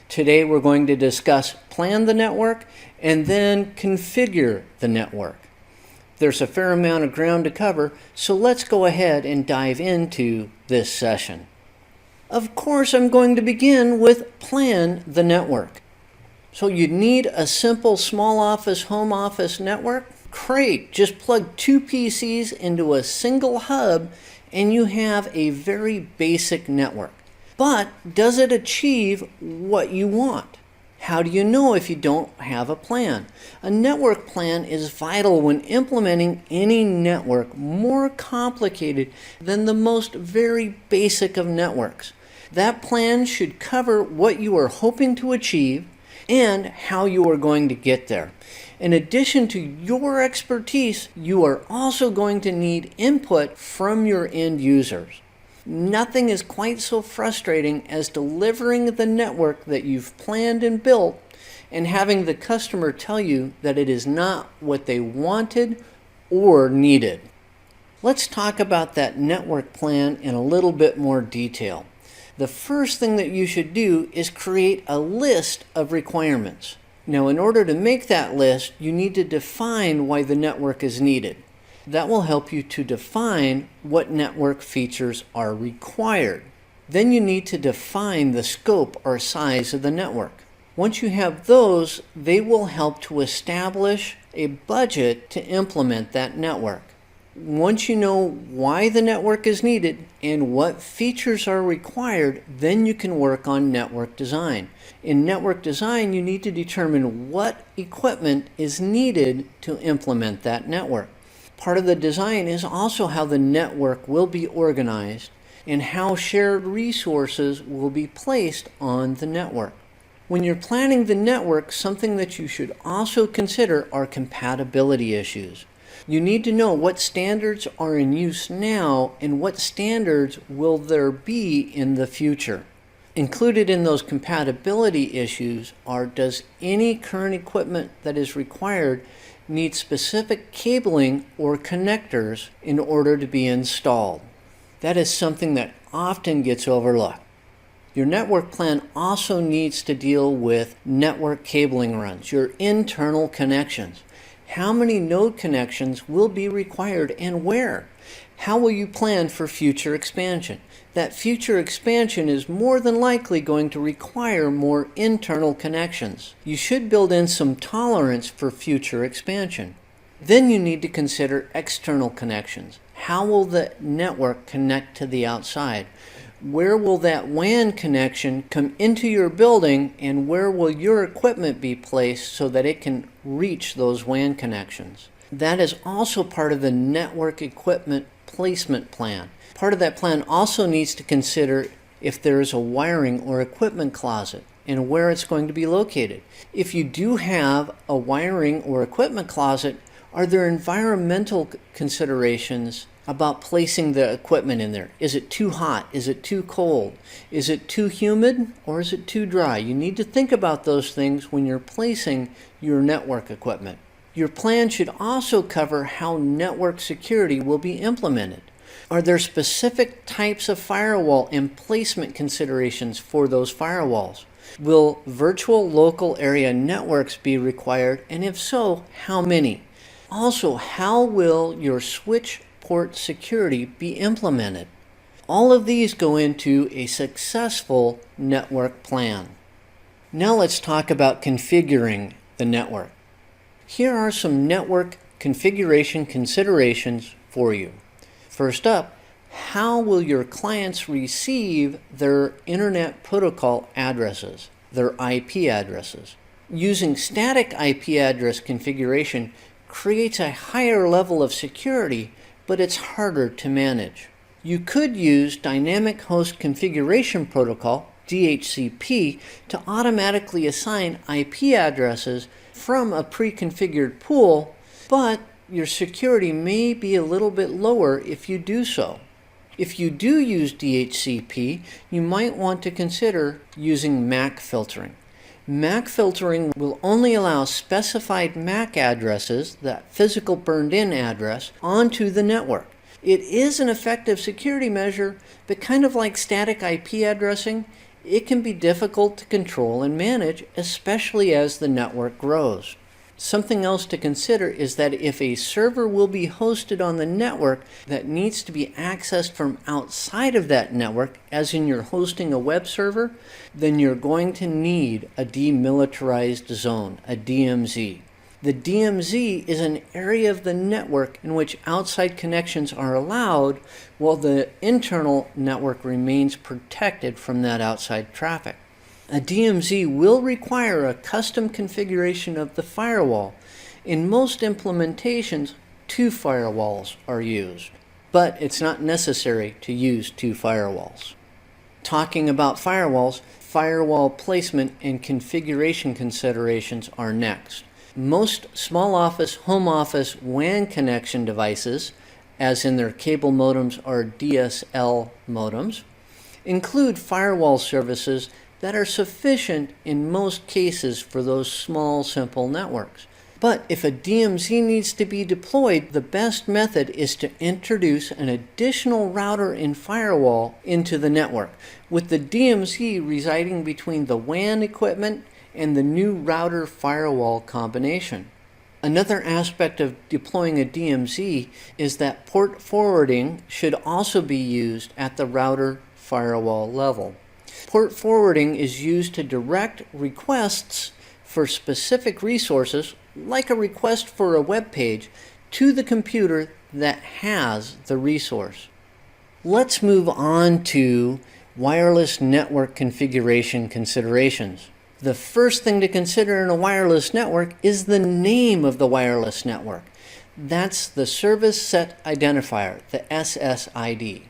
Today we're going to discuss plan the network and then configure the network. There's a fair amount of ground to cover, so let's go ahead and dive into this session. Of course, I'm going to begin with plan the network. So you need a simple small office, home office network? Great, just plug two PCs into a single hub and you have a very basic network. But does it achieve what you want? How do you know if you don't have a plan? A network plan is vital when implementing any network more complicated than the most very basic of networks. That plan should cover what you are hoping to achieve and how you are going to get there. In addition to your expertise, you are also going to need input from your end users. Nothing is quite so frustrating as delivering the network that you've planned and built and having the customer tell you that it is not what they wanted or needed. Let's talk about that network plan in a little bit more detail. The first thing that you should do is create a list of requirements. Now, in order to make that list, you need to define why the network is needed. That will help you to define what network features are required. Then you need to define the scope or size of the network. Once you have those, they will help to establish a budget to implement that network. Once you know why the network is needed and what features are required, then you can work on network design. In network design, you need to determine what equipment is needed to implement that network. Part of the design is also how the network will be organized and how shared resources will be placed on the network. When you're planning the network, something that you should also consider are compatibility issues. You need to know what standards are in use now and what standards will there be in the future. Included in those compatibility issues are, does any current equipment that is required need specific cabling or connectors in order to be installed? That is something that often gets overlooked. Your network plan also needs to deal with network cabling runs, your internal connections. How many node connections will be required and where? How will you plan for future expansion? That future expansion is more than likely going to require more internal connections. You should build in some tolerance for future expansion. Then you need to consider external connections. How will the network connect to the outside? Where will that WAN connection come into your building, and where will your equipment be placed so that it can reach those WAN connections? That is also part of the network equipment placement plan. Part of that plan also needs to consider if there is a wiring or equipment closet and where it's going to be located. If you do have a wiring or equipment closet, are there environmental considerations about placing the equipment in there? Is it too hot? Is it too cold? Is it too humid or is it too dry? You need to think about those things when you're placing your network equipment. Your plan should also cover how network security will be implemented. Are there specific types of firewall and placement considerations for those firewalls? Will virtual local area networks be required, and if so, how many? Also, how will your switch port security be implemented? All of these go into a successful network plan. Now let's talk about configuring the network. Here are some network configuration considerations for you. First up, how will your clients receive their Internet Protocol addresses, their IP addresses? Using static IP address configuration creates a higher level of security, but it's harder to manage. You could use Dynamic Host Configuration Protocol, DHCP, to automatically assign IP addresses from a pre-configured pool, but your security may be a little bit lower if you do so. If you do use DHCP, you might want to consider using MAC filtering. MAC filtering will only allow specified MAC addresses, that physical burned-in address, onto the network. It is an effective security measure, but kind of like static IP addressing, it can be difficult to control and manage, especially as the network grows. Something else to consider is that if a server will be hosted on the network that needs to be accessed from outside of that network, as in you're hosting a web server, then you're going to need a demilitarized zone, a DMZ. The DMZ is an area of the network in which outside connections are allowed while the internal network remains protected from that outside traffic. A DMZ will require a custom configuration of the firewall. In most implementations, 2 firewalls are used, but it's not necessary to use 2 firewalls. Talking about firewalls, firewall placement and configuration considerations are next. Most small office, home office WAN connection devices, as in their cable modems or DSL modems, include firewall services that are sufficient in most cases for those small, simple networks. But if a DMZ needs to be deployed, the best method is to introduce an additional router and firewall into the network, with the DMZ residing between the WAN equipment and the new router firewall combination. Another aspect of deploying a DMZ is that port forwarding should also be used at the router firewall level. Port forwarding is used to direct requests for specific resources, like a request for a web page, to the computer that has the resource. Let's move on to wireless network configuration considerations. The first thing to consider in a wireless network is the name of the wireless network. That's the Service Set Identifier, the SSID.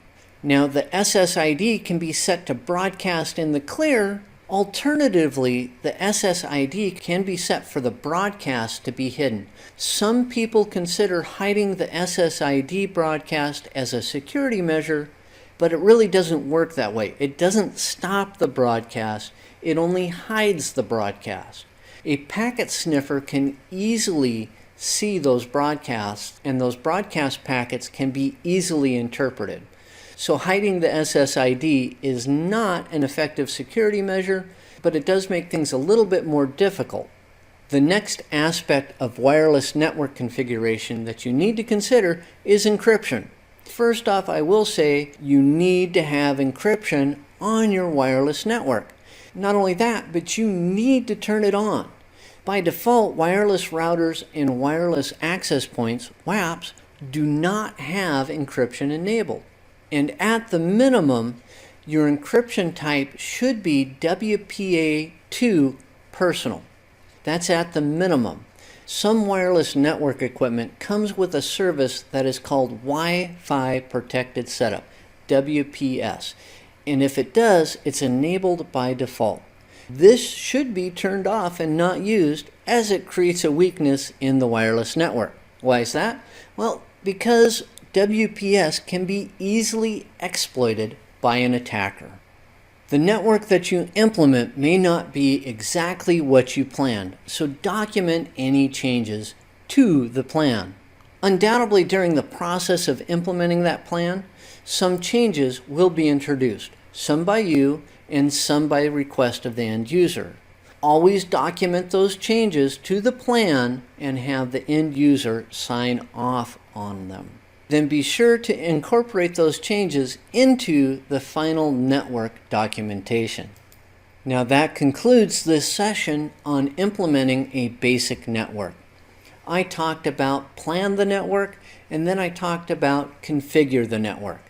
Now, the SSID can be set to broadcast in the clear. Alternatively, the SSID can be set for the broadcast to be hidden. Some people consider hiding the SSID broadcast as a security measure, but it really doesn't work that way. It doesn't stop the broadcast, it only hides the broadcast. A packet sniffer can easily see those broadcasts, and those broadcast packets can be easily interpreted. So hiding the SSID is not an effective security measure, but it does make things a little bit more difficult. The next aspect of wireless network configuration that you need to consider is encryption. First off, I will say you need to have encryption on your wireless network. Not only that, but you need to turn it on. By default, wireless routers and wireless access points, WAPs, do not have encryption enabled. And at the minimum, your encryption type should be WPA2 personal. That's at the minimum. Some wireless network equipment comes with a service that is called Wi-Fi Protected Setup, WPS. And if it does, it's enabled by default. This should be turned off and not used, as it creates a weakness in the wireless network. Why is that? Well, because WPS can be easily exploited by an attacker. The network that you implement may not be exactly what you planned, so document any changes to the plan. Undoubtedly, during the process of implementing that plan, some changes will be introduced, some by you and some by request of the end user. Always document those changes to the plan and have the end user sign off on them. Then be sure to incorporate those changes into the final network documentation. Now that concludes this session on implementing a basic network. I talked about plan the network, and then I talked about configure the network.